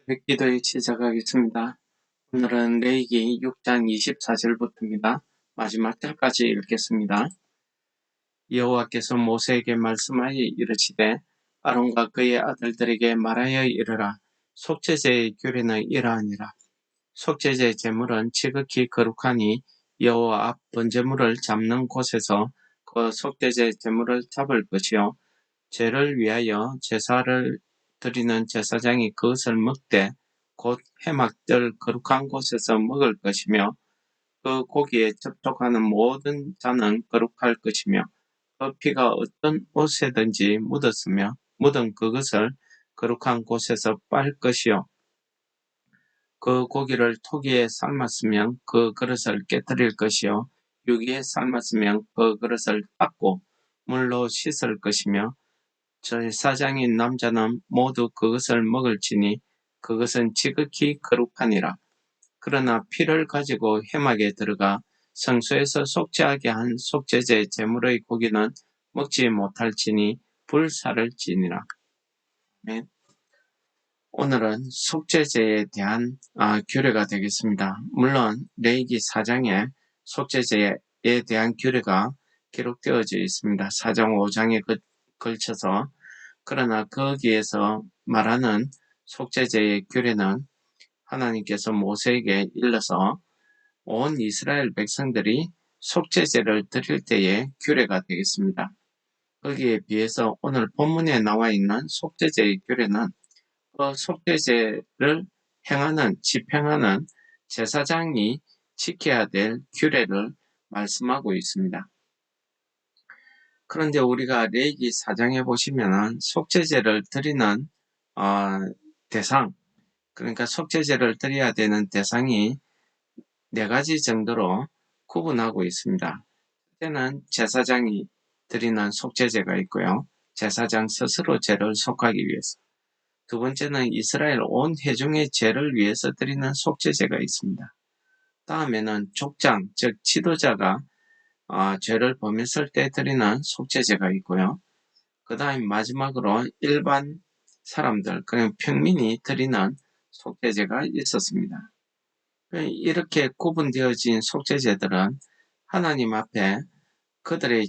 기도에 시작하겠습니다. 오늘은 레위기 6장 24절부터입니다. 마지막 절까지 읽겠습니다. 여호와께서 모세에게 말씀하여 이르시되 아론과 그의 아들들에게 말하여 이르라. 속죄제의 규례는 이러하니라. 속죄제 제물은 지극히 거룩하니 여호와 앞 번제물을 잡는 곳에서 그 속죄제 제물을 잡을 것이요 죄를 위하여 제사를 드리는 제사장이 그것을 먹되 곧 해막들 거룩한 곳에서 먹을 것이며 그 고기에 접촉하는 모든 자는 거룩할 것이며 그 피가 어떤 옷에든지 묻었으며 묻은 그것을 거룩한 곳에서 빨 것이요 그 고기를 토기에 삶았으면 그 그릇을 깨뜨릴 것이요 유기에 삶았으면 그 그릇을 닦고 물로 씻을 것이며 제사장인 남자는 모두 그것을 먹을지니 그것은 지극히 거룩하니라. 그러나 피를 가지고 회막에 들어가 성소에서 속죄하게 한 속죄제 제물의 고기는 먹지 못할지니 불사를지니라. 네. 오늘은 속죄제에 대한 규례가 되겠습니다. 물론 레위기 4장에 속죄제에 대한 규례가 기록되어져 있습니다. 4장 5장에 걸쳐서. 그러나 거기에서 말하는 속죄제의 규례는 하나님께서 모세에게 일러서 온 이스라엘 백성들이 속죄제를 드릴 때의 규례가 되겠습니다. 거기에 비해서 오늘 본문에 나와 있는 속죄제의 규례는 그 속죄제를 집행하는 제사장이 지켜야 될 규례를 말씀하고 있습니다. 그런데 우리가 레위기 4장에 보시면은 속죄제를 드리는 대상, 그러니까 속죄제를 드려야 되는 대상이 4가지 정도로 구분하고 있습니다. 첫째는 제사장이 드리는 속죄제가 있고요. 제사장 스스로 죄를 속하기 위해서. 두 번째는 이스라엘 온 회중의 죄를 위해서 드리는 속죄제가 있습니다. 다음에는 족장, 즉 지도자가 죄를 범했을 때 드리는 속죄제가 있고요. 그 다음 마지막으로 일반 사람들, 그냥 평민이 드리는 속죄제가 있었습니다. 이렇게 구분되어진 속죄제들은 하나님 앞에 그들의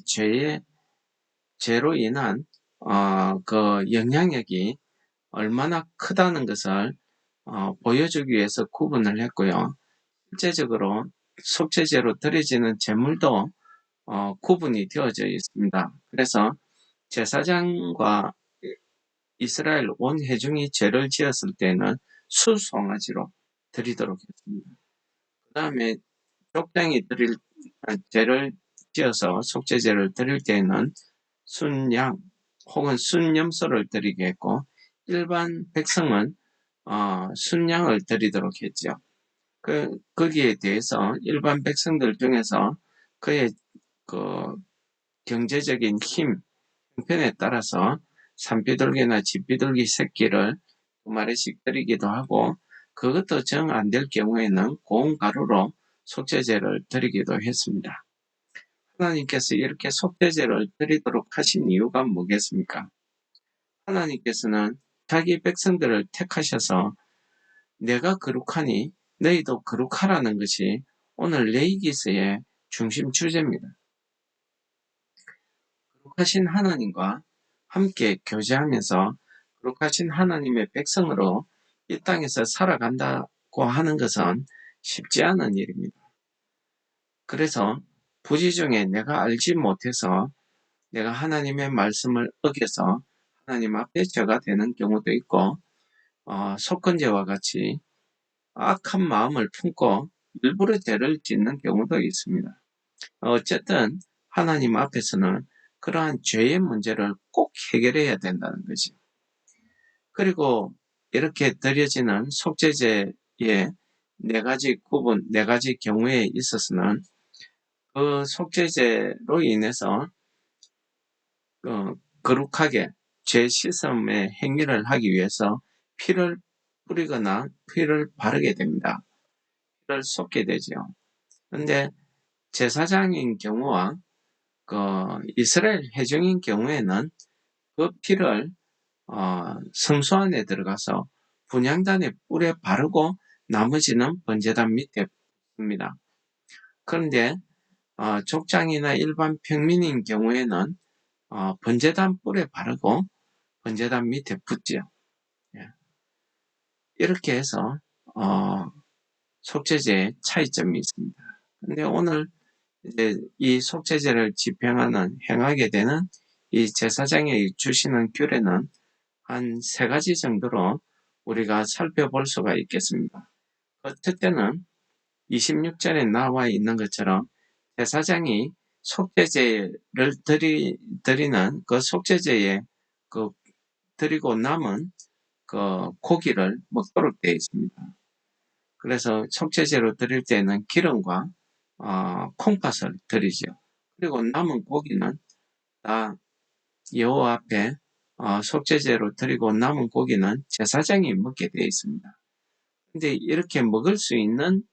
죄로 인한 그 영향력이 얼마나 크다는 것을 보여주기 위해서 구분을 했고요. 실제적으로 속죄제로 드려지는 제물도 구분이 되어져 있습니다. 그래서 제사장과 이스라엘 온 회중이 죄를 지었을 때는 수송아지로 드리도록 했습니다. 그 다음에 족장이 죄를 지어서 속죄제를 드릴 때에는 순양 혹은 순염소를 드리게 했고 일반 백성은 순양을 드리도록 했죠. 거기에 대해서 일반 백성들 중에서 그의 그 경제적인 힘, 형편에 따라서 산비둘기나 집비둘기 새끼를 2마리씩 드리기도 하고 그것도 정 안 될 경우에는 고운 가루로 속죄제를 드리기도 했습니다. 하나님께서 이렇게 속죄제를 드리도록 하신 이유가 뭐겠습니까? 하나님께서는 자기 백성들을 택하셔서 내가 거룩하니 너희도 거룩하라는 것이 오늘 레위기서의 중심 주제입니다. 거룩하신 하나님과 함께 교제하면서 거룩하신 하나님의 백성으로 이 땅에서 살아간다고 하는 것은 쉽지 않은 일입니다. 그래서 부지 중에 내가 알지 못해서 내가 하나님의 말씀을 어겨서 하나님 앞에 죄가 되는 경우도 있고 속건제와 같이 악한 마음을 품고 일부러 죄를 짓는 경우도 있습니다. 어쨌든 하나님 앞에서는 그러한 죄의 문제를 꼭 해결해야 된다는 거죠. 그리고 이렇게 드려지는 속죄제의 4가지 경우에 있어서는 그 속죄제로 인해서 거룩하게 죄 씻음의 행위를 하기 위해서 피를 뿌리거나 피를 바르게 됩니다. 피를 쏟게 되죠. 그런데 제사장인 경우와 이스라엘 회중인 경우에는 그 피를 성소 안에 들어가서 분향단의 뿔에 바르고 나머지는 번제단 밑에 붓습니다. 그런데 족장이나 일반 평민인 경우에는 번제단 뿔에 바르고 번제단 밑에 붓지요. 예. 이렇게 해서 속죄제의 차이점이 있습니다. 근데 오늘 이제 이 속죄제를 행하게 되는 이 제사장이 주시는 규례는 한 3가지 정도로 우리가 살펴볼 수가 있겠습니다. 첫째는 26절에 나와 있는 것처럼 제사장이 속죄제를 드리는 그 속죄제에 드리고 남은 그 고기를 먹도록 되어 있습니다. 그래서 속죄제로 드릴 때는 기름과 콩팥을 드리죠. 그리고 남은 고기는 다 여호와 앞에 속죄제로 드리고 남은 고기는 제사장이 먹게 되어 있습니다. 근데 이렇게 먹을 수 있는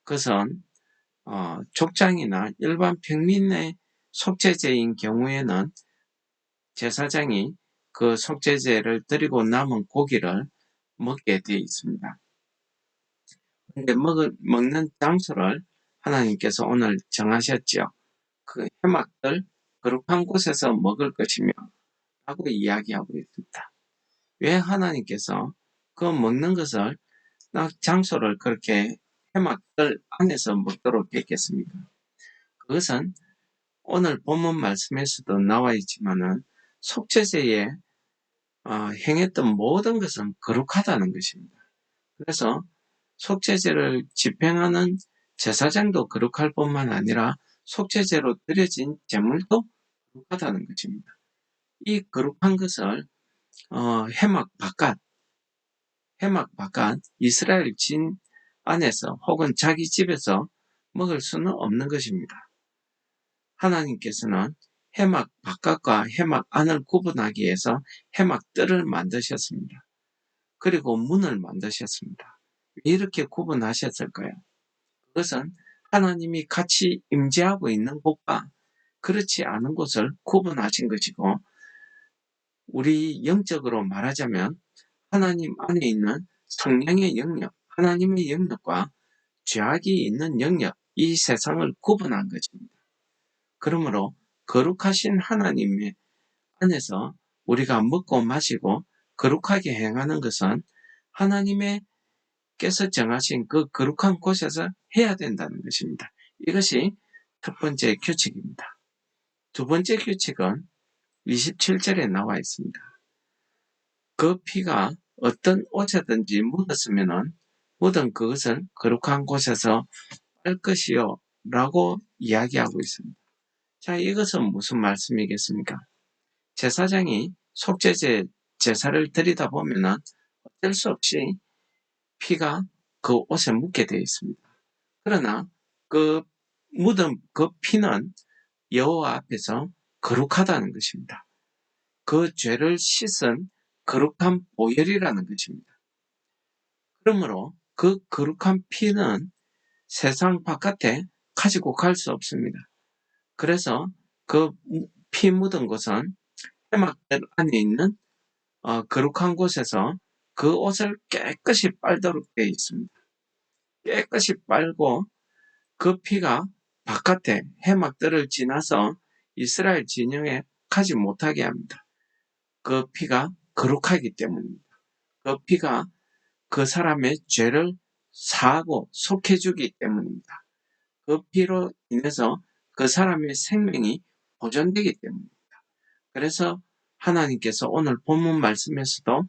것은 족장이나 일반 평민의 속죄제인 경우에는 제사장이 그 속죄제를 드리고 남은 고기를 먹게 되어 있습니다. 근데 먹는 장소를 하나님께서 오늘 정하셨죠. 그 회막들 거룩한 곳에서 먹을 것이며 라고 이야기하고 있습니다. 왜 하나님께서 그 먹는 것을 장소를 그렇게 회막들 안에서 먹도록 했겠습니까? 그것은 오늘 본문 말씀에서도 나와 있지만은 속죄제에 행했던 모든 것은 거룩하다는 것입니다. 그래서 속죄제를 집행하는 제사장도 거룩할 뿐만 아니라 속죄제로 드려진 제물도 거룩하다는 것입니다. 이 거룩한 것을 해막 바깥 이스라엘 진 안에서 혹은 자기 집에서 먹을 수는 없는 것입니다. 하나님께서는 해막 바깥과 해막 안을 구분하기 위해서 해막들을 만드셨습니다. 그리고 문을 만드셨습니다. 왜 이렇게 구분하셨을까요? 그것은 하나님이 같이 임재하고 있는 곳과 그렇지 않은 곳을 구분하신 것이고, 우리 영적으로 말하자면 하나님 안에 있는 성령의 영역, 하나님의 영역과 죄악이 있는 영역, 이 세상을 구분한 것입니다. 그러므로 거룩하신 하나님의 안에서 우리가 먹고 마시고 거룩하게 행하는 것은 하나님께서 정하신 그 거룩한 곳에서 해야 된다는 것입니다. 이것이 첫 번째 규칙입니다. 두 번째 규칙은 27절에 나와 있습니다. 그 피가 어떤 옷에든지 묻은 그것을 거룩한 곳에서 빨 것이요 라고 이야기하고 있습니다. 자, 이것은 무슨 말씀이겠습니까? 제사장이 속죄제 제사를 드리다 보면은 어쩔 수 없이 피가 그 옷에 묻게 되어 있습니다. 그러나 그 묻은 그 피는 여호와 앞에서 거룩하다는 것입니다. 그 죄를 씻은 거룩한 보혈이라는 것입니다. 그러므로 그 거룩한 피는 세상 바깥에 가지고 갈 수 없습니다. 그래서 그 피 묻은 곳은 회막들 안에 있는 거룩한 곳에서 그 옷을 깨끗이 빨도록 되어 있습니다. 깨끗이 빨고 그 피가 바깥에 해막들을 지나서 이스라엘 진영에 가지 못하게 합니다. 그 피가 거룩하기 때문입니다. 그 피가 그 사람의 죄를 사하고 속해주기 때문입니다. 그 피로 인해서 그 사람의 생명이 보존되기 때문입니다. 그래서 하나님께서 오늘 본문 말씀에서도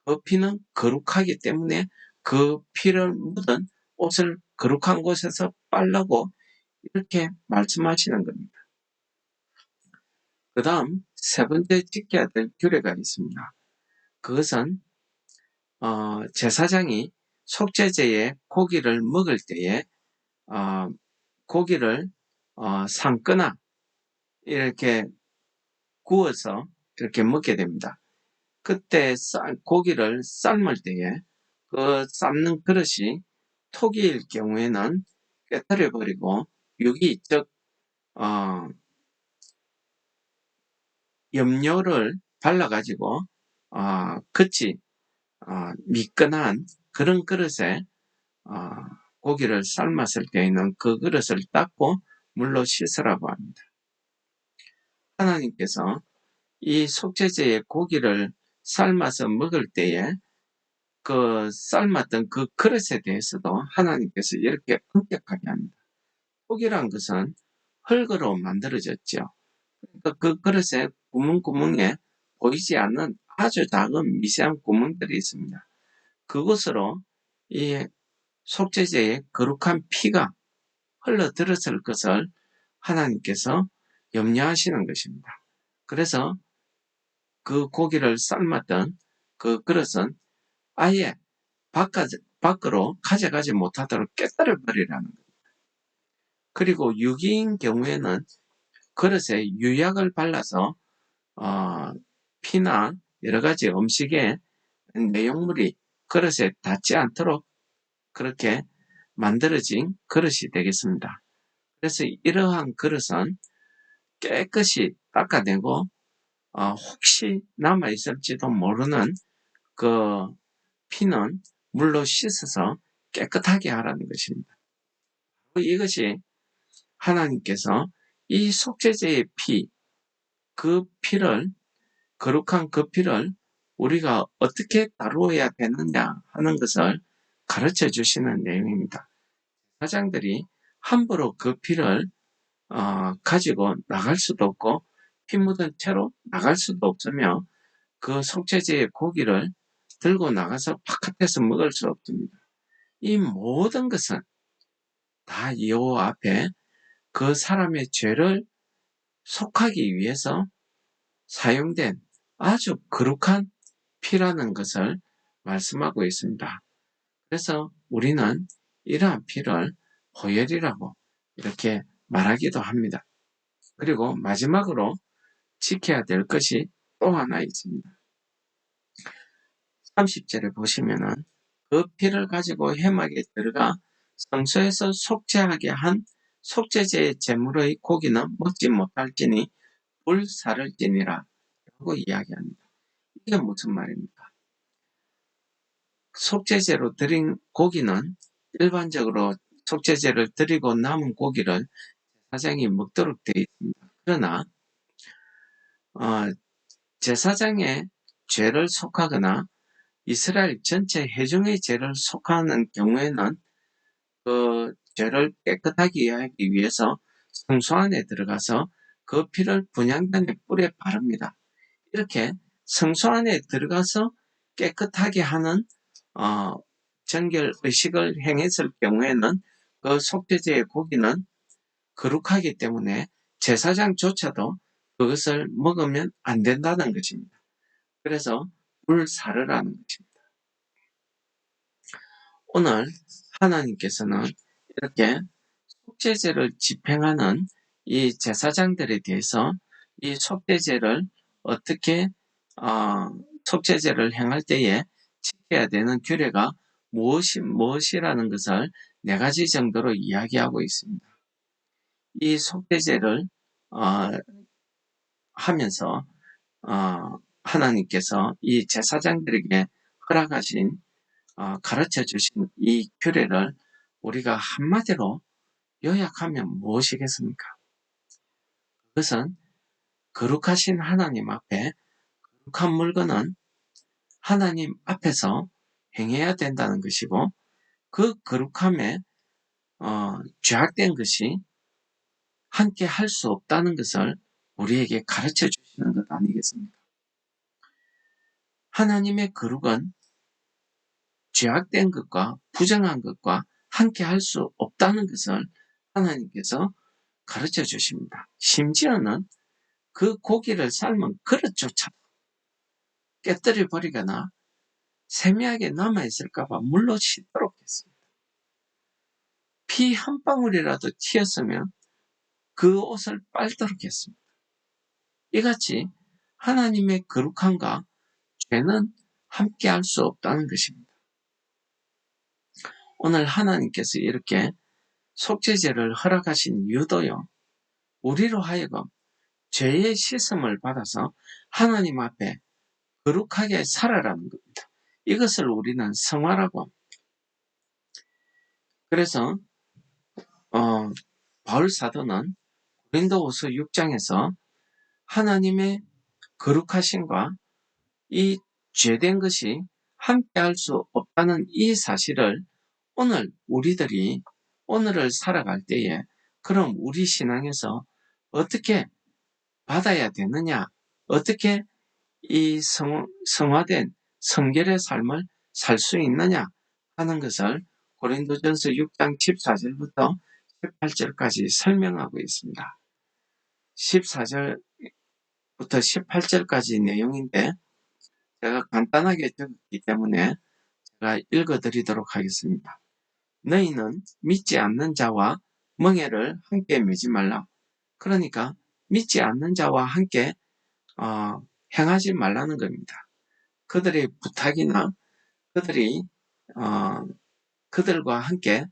그 피는 거룩하기 때문에 그 피를 묻은 옷을 거룩한 곳에서 빨라고 이렇게 말씀하시는 겁니다. 그 다음 세 번째 지켜야 될 규례가 있습니다. 그것은 제사장이 속죄제에 고기를 먹을 때에 고기를 삶거나 이렇게 구워서 이렇게 먹게 됩니다. 그때 고기를 삶을 때에 그 삶는 그릇이 토기일 경우에는 깨뜨려 버리고 유기, 즉 염료를 발라가지고 미끈한 그런 그릇에 고기를 삶았을 때에는 그 그릇을 닦고 물로 씻으라고 합니다. 하나님께서 이 속죄제의 고기를 삶아서 먹을 때에 그 삶았던 그 그릇에 대해서도 하나님께서 이렇게 엄격하게 합니다. 고기란 것은 흙으로 만들어졌죠. 그러니까 그 그릇에 구멍구멍에 보이지 않는 아주 작은 미세한 구멍들이 있습니다. 그곳으로 이 속죄제의 거룩한 피가 흘러들었을 것을 하나님께서 염려하시는 것입니다. 그래서 그 고기를 삶았던 그 그릇은 아예 밖으로 가져가지 못하도록 깨뜨려 버리라는 겁니다. 그리고 유기인 경우에는 그릇에 유약을 발라서 피나 여러 가지 음식의 내용물이 그릇에 닿지 않도록 그렇게 만들어진 그릇이 되겠습니다. 그래서 이러한 그릇은 깨끗이 닦아내고 혹시 남아있을지도 모르는 그 피는 물로 씻어서 깨끗하게 하라는 것입니다. 이것이 하나님께서 이 속죄제의 피, 그 피를, 거룩한 그 피를 우리가 어떻게 다루어야 되느냐 하는 것을 가르쳐 주시는 내용입니다. 사장들이 함부로 그 피를 가지고 나갈 수도 없고 피 묻은 채로 나갈 수도 없으며 그 속죄제의 고기를 들고 나가서 바깥에서 먹을 수 없습니다. 이 모든 것은 다 여호와 앞에 그 사람의 죄를 속하기 위해서 사용된 아주 거룩한 피라는 것을 말씀하고 있습니다. 그래서 우리는 이러한 피를 호혈이라고 이렇게 말하기도 합니다. 그리고 마지막으로 지켜야 될 것이 또 하나 있습니다. 30절에 보시면은 그 피를 가지고 회막에 들어가 성소에서 속죄하게 한 속죄제의 제물의 고기는 먹지 못할지니 불사를지니라 라고 이야기합니다. 이게 무슨 말입니까? 속죄제로 드린 고기는 일반적으로 속죄제를 드리고 남은 고기를 제사장이 먹도록 되어 있습니다. 그러나 제사장의 죄를 속하거나 이스라엘 전체 회중의 죄를 속하는 경우에는 그 죄를 깨끗하게 하기 위해서 성소 안에 들어가서 그 피를 분향단의 뿔에 바릅니다. 이렇게 성소 안에 들어가서 깨끗하게 하는 정결 의식을 행했을 경우에는 그 속죄제의 고기는 거룩하기 때문에 제사장조차도 그것을 먹으면 안 된다는 것입니다. 그래서 불사르라는 것입니다. 오늘 하나님께서는 이렇게 속죄제를 집행하는 이 제사장들에 대해서 이 속죄제를 어떻게 속죄제를 행할 때에 지켜야 되는 규례가 무엇이라는 것을 4가지 정도로 이야기하고 있습니다. 이 속죄제를 하면서 하나님께서 이 제사장들에게 허락하신 가르쳐 주신 이 규례를 우리가 한마디로 요약하면 무엇이겠습니까? 그것은 거룩하신 하나님 앞에 거룩한 물건은 하나님 앞에서 행해야 된다는 것이고 그 거룩함에 죄악된 것이 함께 할 수 없다는 것을 우리에게 가르쳐 주시는 것 아니겠습니까? 하나님의 거룩은 죄악된 것과 부정한 것과 함께 할 수 없다는 것을 하나님께서 가르쳐 주십니다. 심지어는 그 고기를 삶은 그릇조차 깨뜨려 버리거나 세미하게 남아있을까봐 물로 씻도록 했습니다. 피 한 방울이라도 튀었으면 그 옷을 빨도록 했습니다. 이같이 하나님의 거룩함과 죄는 함께 할 수 없다는 것입니다. 오늘 하나님께서 이렇게 속죄제를 허락하신 이유도요, 우리로 하여금 죄의 씻음을 받아서 하나님 앞에 거룩하게 살아라는 겁니다. 이것을 우리는 성화라고 합니다. 그래서 바울 사도는 고린도후서 6장에서 하나님의 거룩하심과 이 죄된 것이 함께할 수 없다는 이 사실을 오늘을 살아갈 때에 그럼 우리 신앙에서 어떻게 받아야 되느냐, 어떻게 이 성화된 성결의 삶을 살 수 있느냐 하는 것을 고린도전서 6장 14절부터 18절까지 설명하고 있습니다. 14절부터 18절까지 내용인데 제가 간단하게 적었기 때문에 제가 읽어드리도록 하겠습니다. 너희는 믿지 않는 자와 멍에를 함께 매지 말라. 그러니까 믿지 않는 자와 함께 행하지 말라는 겁니다. 그들의 부탁이나 그들이 그들과 함께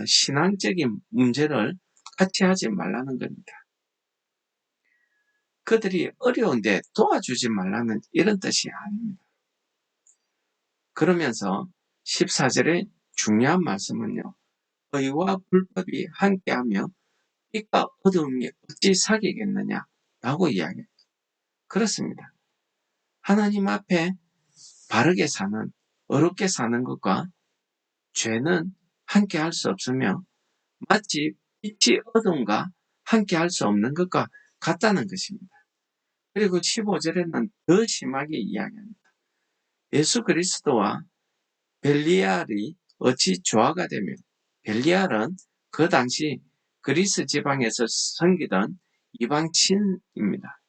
신앙적인 문제를 같이 하지 말라는 겁니다. 그들이 어려운데 도와주지 말라는 이런 뜻이 아닙니다. 그러면서 14절의 중요한 말씀은요. 의와 불법이 함께하며 빛과 어두움이 어찌 사귀겠느냐 라고 이야기합니다. 그렇습니다. 하나님 앞에 바르게 사는, 어렵게 사는 것과 죄는 함께할 수 없으며 마치 빛이 어둠과 함께할 수 없는 것과 같다는 것입니다. 그리고 15절에는 더 심하게 이야기합니다. 예수 그리스도와 벨리알이 어찌 조화가 되며, 벨리알은 그 당시 그리스 지방에서 섬기던 이방신입니다.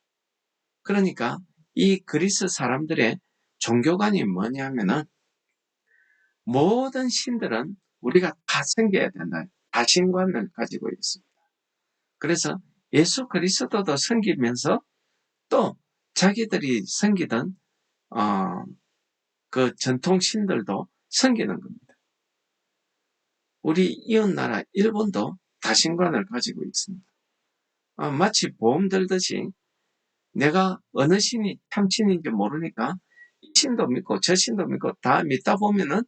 그러니까 이 그리스 사람들의 종교관이 뭐냐면은 모든 신들은 우리가 다 섬겨야 된다. 다신관을 가지고 있습니다. 그래서 예수 그리스도도 섬기면서 또 자기들이 섬기던 그 전통 신들도 섬기는 겁니다. 우리 이웃나라 일본도 다신관을 가지고 있습니다. 마치 보험 들듯이 내가 어느 신이 참신인지 모르니까 이 신도 믿고 저 신도 믿고 다 믿다 보면은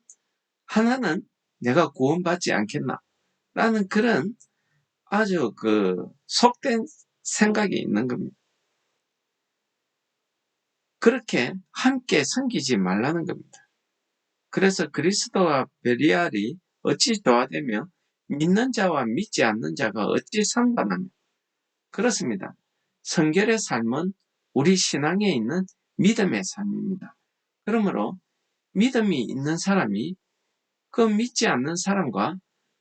하나는 내가 구원받지 않겠나 라는 그런 아주 속된 생각이 있는 겁니다. 그렇게 함께 섬기지 말라는 겁니다. 그래서 그리스도와 벨리알이 어찌 조화되며 믿는 자와 믿지 않는 자가 어찌 상관하며 그렇습니다. 성결의 삶은 우리 신앙에 있는 믿음의 삶입니다. 그러므로 믿음이 있는 사람이 그 믿지 않는 사람과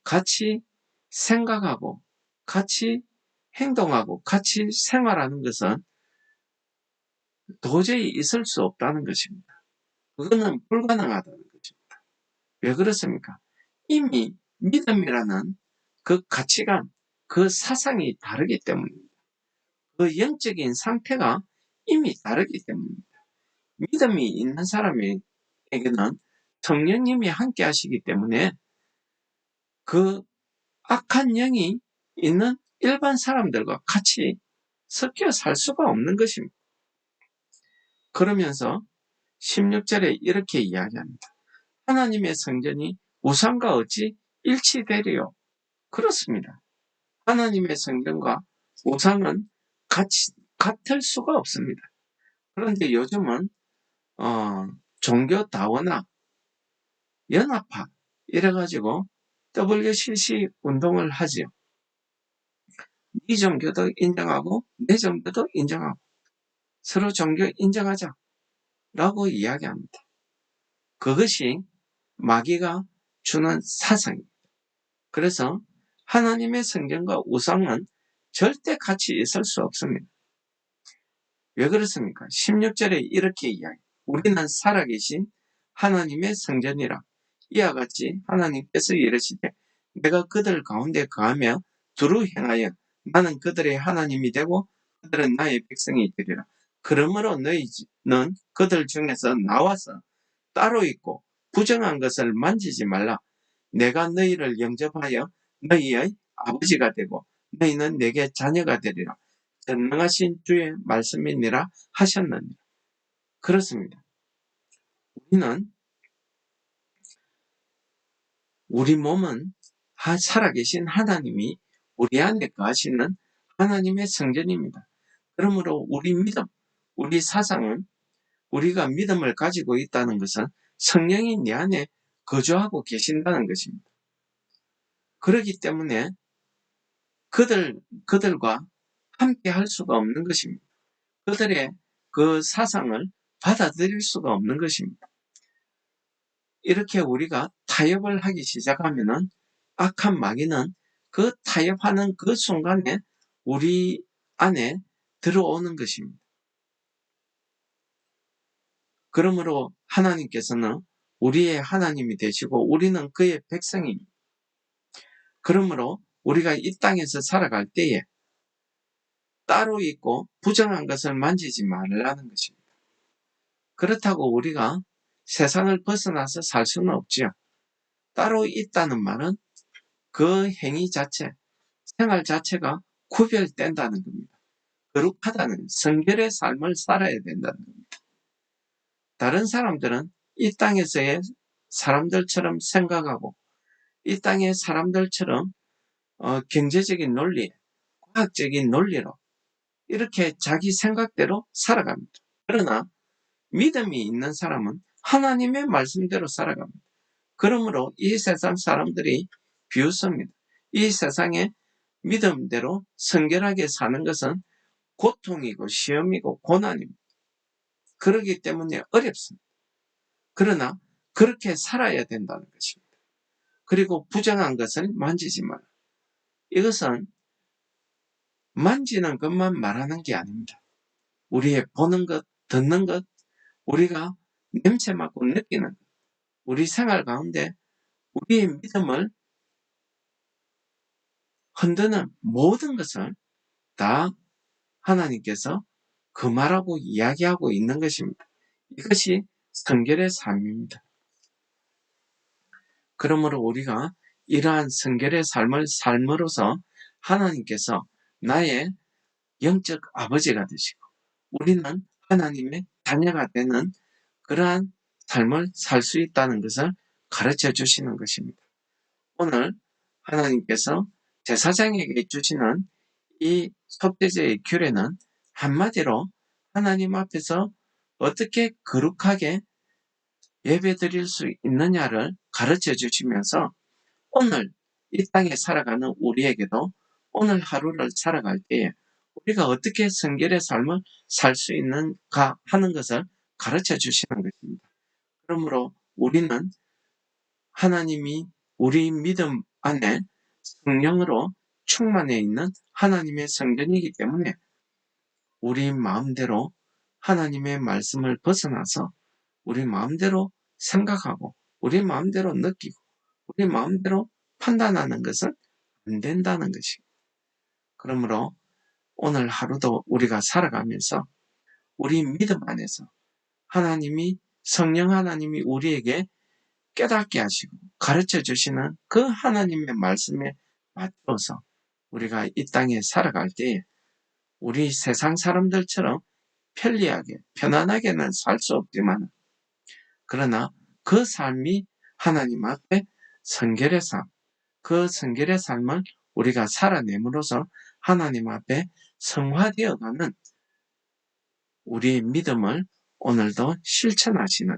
같이 생각하고 같이 행동하고 같이 생활하는 것은 도저히 있을 수 없다는 것입니다. 그거는 불가능하다는 것입니다. 왜 그렇습니까? 이미 믿음이라는 그 가치관, 그 사상이 다르기 때문입니다. 그 영적인 상태가 이미 다르기 때문입니다. 믿음이 있는 사람에게는 성령님이 함께 하시기 때문에 그 악한 영이 있는 일반 사람들과 같이 섞여 살 수가 없는 것입니다. 그러면서 16절에 이렇게 이야기합니다. 하나님의 성전이 우상과 어찌 일치되리요? 그렇습니다. 하나님의 성전과 우상은 같을 수가 없습니다. 그런데 요즘은 종교 다원화, 연합화 이래가지고 WCC 운동을 하지요. 이 종교도 인정하고 내 종교도 인정하고 서로 종교 인정하자 라고 이야기합니다. 그것이 마귀가 주는 사상입니다. 그래서 하나님의 성전과 우상은 절대 같이 있을 수 없습니다. 왜 그렇습니까? 16절에 이렇게 이야기. 우리는 살아계신 하나님의 성전이라. 이와 같이 하나님께서 이르시되 내가 그들 가운데 거하며 두루 행하여 나는 그들의 하나님이 되고 그들은 나의 백성이 되리라. 그러므로 너희는 그들 중에서 나와서 따로 있고 부정한 것을 만지지 말라. 내가 너희를 영접하여 너희의 아버지가 되고 너희는 내게 자녀가 되리라. 전능하신 주의 말씀이니라 하셨느니라. 그렇습니다. 우리 몸은 살아계신 하나님이 우리 안에 거하시는 하나님의 성전입니다. 그러므로 우리 믿음, 우리 사상은 우리가 믿음을 가지고 있다는 것은 성령이 내 안에 거주하고 계신다는 것입니다. 그렇기 때문에 그들과 함께 할 수가 없는 것입니다. 그들의 그 사상을 받아들일 수가 없는 것입니다. 이렇게 우리가 타협을 하기 시작하면은 악한 마귀는 그 타협하는 그 순간에 우리 안에 들어오는 것입니다. 그러므로 하나님께서는 우리의 하나님이 되시고 우리는 그의 백성입니다. 그러므로 우리가 이 땅에서 살아갈 때에 따로 있고 부정한 것을 만지지 말라는 것입니다. 그렇다고 우리가 세상을 벗어나서 살 수는 없지요. 따로 있다는 말은 그 행위 자체, 생활 자체가 구별된다는 겁니다. 거룩하다는 성결의 삶을 살아야 된다는 겁니다. 다른 사람들은 이 땅에서의 사람들처럼 생각하고 이 땅의 사람들처럼 경제적인 논리, 과학적인 논리로 이렇게 자기 생각대로 살아갑니다. 그러나 믿음이 있는 사람은 하나님의 말씀대로 살아갑니다. 그러므로 이 세상 사람들이 비웃습니다. 이 세상에 믿음대로 성결하게 사는 것은 고통이고 시험이고 고난입니다. 그렇기 때문에 어렵습니다. 그러나 그렇게 살아야 된다는 것입니다. 그리고 부정한 것을 만지지 마라. 이것은 만지는 것만 말하는 게 아닙니다. 우리의 보는 것, 듣는 것, 우리가 냄새 맡고 느끼는 것, 우리 생활 가운데 우리의 믿음을 흔드는 모든 것을 다 하나님께서 금하라고 이야기하고 있는 것입니다. 이것이 성결의 삶입니다. 그러므로 우리가 이러한 성결의 삶을 삶으로써 하나님께서 나의 영적 아버지가 되시고 우리는 하나님의 자녀가 되는 그러한 삶을 살 수 있다는 것을 가르쳐 주시는 것입니다. 오늘 하나님께서 제사장에게 주시는 이 속죄제의 규례는 한마디로 하나님 앞에서 어떻게 거룩하게 예배드릴 수 있느냐를 가르쳐 주시면서 오늘 이 땅에 살아가는 우리에게도 오늘 하루를 살아갈 때에 우리가 어떻게 성결의 삶을 살 수 있는가 하는 것을 가르쳐 주시는 것입니다. 그러므로 우리는 하나님이 우리 믿음 안에 성령으로 충만해 있는 하나님의 성전이기 때문에 우리 마음대로 하나님의 말씀을 벗어나서 우리 마음대로 생각하고 우리 마음대로 느끼고 우리 마음대로 판단하는 것은 안 된다는 것입니다. 그러므로 오늘 하루도 우리가 살아가면서 우리 믿음 안에서 성령 하나님이 우리에게 깨닫게 하시고 가르쳐 주시는 그 하나님의 말씀에 맞춰서 우리가 이 땅에 살아갈 때에 우리 세상 사람들처럼 편리하게 편안하게는 살 수 없지만 그러나 그 삶이 하나님 앞에 성결의 삶, 그 성결의 삶을 우리가 살아냄으로써 하나님 앞에 성화되어가는 우리의 믿음을 오늘도 실천하시는,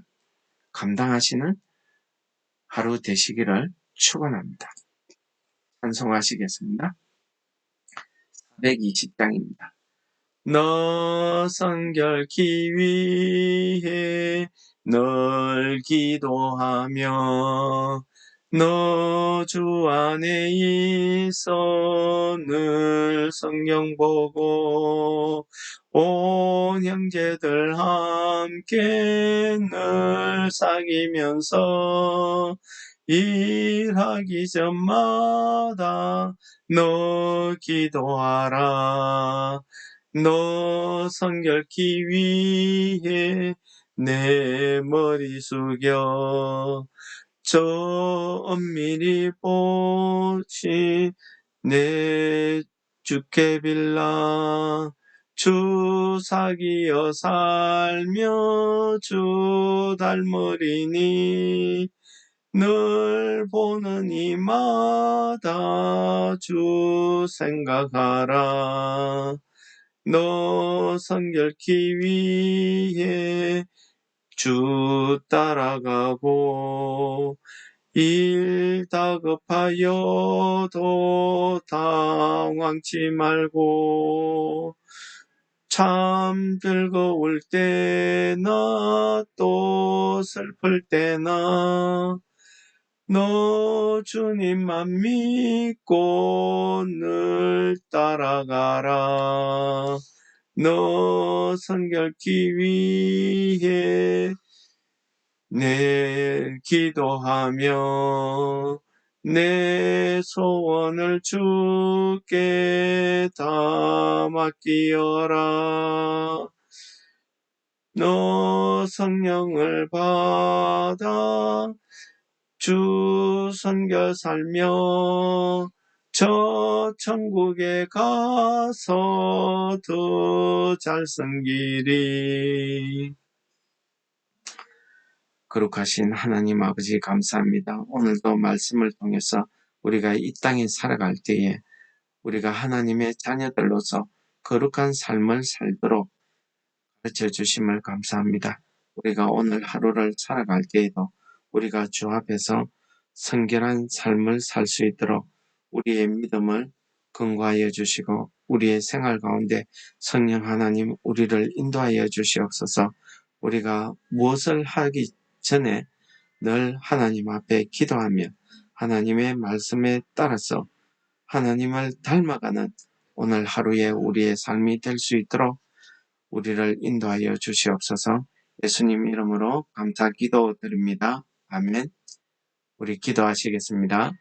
감당하시는 하루 되시기를 축원합니다. 찬송하시겠습니다. 420장입니다. 너 성결케 위해 널 기도하며 너 주 안에 있어 늘 성경 보고 온 형제들 함께 늘 사귀면서 일하기 전마다 너 기도하라. 너 성결케 위해 내 머리 숙여 저 엄밀히 보시 내 주께 빌라 주 사귀어 살며 주 닮으리니 늘 보는 이마다 주 생각하라. 너 성결케 위해 주 따라가고 일 다급하여도 당황치 말고 참 즐거울 때나 또 슬플 때나 너 주님만 믿고 늘 따라가라. 너 성결케 위해 내 기도하며 내 소원을 주께 다 맡기어라. 너 성령을 받아 주 선교 살며 저 천국에 가서 더 잘 섬기리. 거룩하신 하나님 아버지 감사합니다. 오늘도 말씀을 통해서 우리가 이 땅에 살아갈 때에 우리가 하나님의 자녀들로서 거룩한 삶을 살도록 가르쳐 주심을 감사합니다. 우리가 오늘 하루를 살아갈 때에도 우리가 주 앞에서 성결한 삶을 살 수 있도록 우리의 믿음을 근거하여 주시고 우리의 생활 가운데 성령 하나님 우리를 인도하여 주시옵소서. 우리가 무엇을 하기 전에 늘 하나님 앞에 기도하며 하나님의 말씀에 따라서 하나님을 닮아가는 오늘 하루의 우리의 삶이 될 수 있도록 우리를 인도하여 주시옵소서. 예수님 이름으로 감사 기도드립니다. 아멘. 우리 기도하시겠습니다.